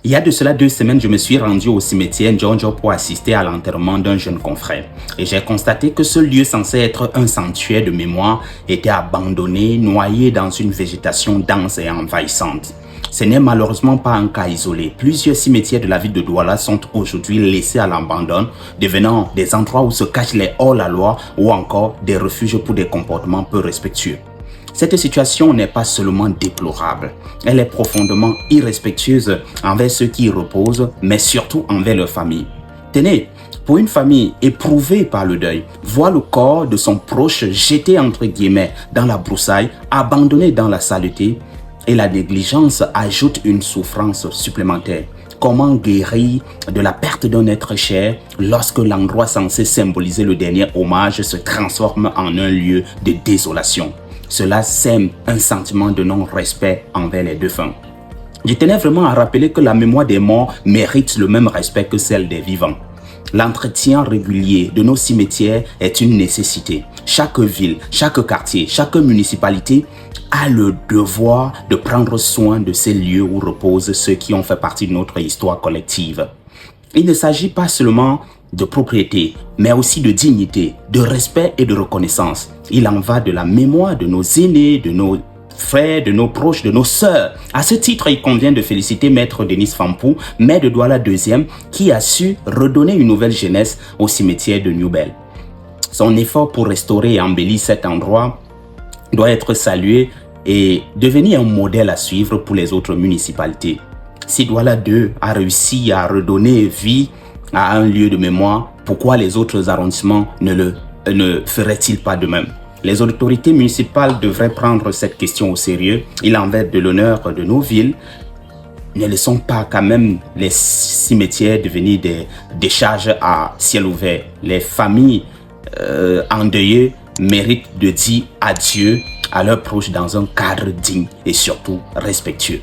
Il y a de cela 2 semaines, je me suis rendu au cimetière Ndjonjo pour assister à l'enterrement d'un jeune confrère. Et j'ai constaté que ce lieu censé être un sanctuaire de mémoire était abandonné, noyé dans une végétation dense et envahissante. Ce n'est malheureusement pas un cas isolé. Plusieurs cimetières de la ville de Douala sont aujourd'hui laissés à l'abandon, devenant des endroits où se cachent les hors-la-loi ou encore des refuges pour des comportements peu respectueux. Cette situation n'est pas seulement déplorable, elle est profondément irrespectueuse envers ceux qui y reposent, mais surtout envers leur famille. Tenez, pour une famille éprouvée par le deuil, voir le corps de son proche jeté entre guillemets dans la broussaille, abandonné dans la saleté, et la négligence ajoute une souffrance supplémentaire. Comment guérir de la perte d'un être cher lorsque l'endroit censé symboliser le dernier hommage se transforme en un lieu de désolation? Cela sème un sentiment de non-respect envers les défunts. Je tenais vraiment à rappeler que la mémoire des morts mérite le même respect que celle des vivants. L'entretien régulier de nos cimetières est une nécessité. Chaque ville, chaque quartier, chaque municipalité a le devoir de prendre soin de ces lieux où reposent ceux qui ont fait partie de notre histoire collective. Il ne s'agit pas seulement de propriété, mais aussi de dignité, de respect et de reconnaissance. Il en va de la mémoire de nos aînés, de nos frères, de nos proches, de nos sœurs. À ce titre, il convient de féliciter Maître Denis Fampou, maire de Douala II, qui a su redonner une nouvelle jeunesse au cimetière de Newbel. Son effort pour restaurer et embellir cet endroit doit être salué et devenir un modèle à suivre pour les autres municipalités. Si Douala II a réussi à redonner vie à un lieu de mémoire, pourquoi les autres arrondissements ne feraient-ils pas de même? Les autorités municipales devraient prendre cette question au sérieux. Il en va de l'honneur de nos villes. Ne laissons pas quand même les cimetières devenir des décharges à ciel ouvert. Les familles endeuillées méritent de dire adieu à leurs proches dans un cadre digne et surtout respectueux.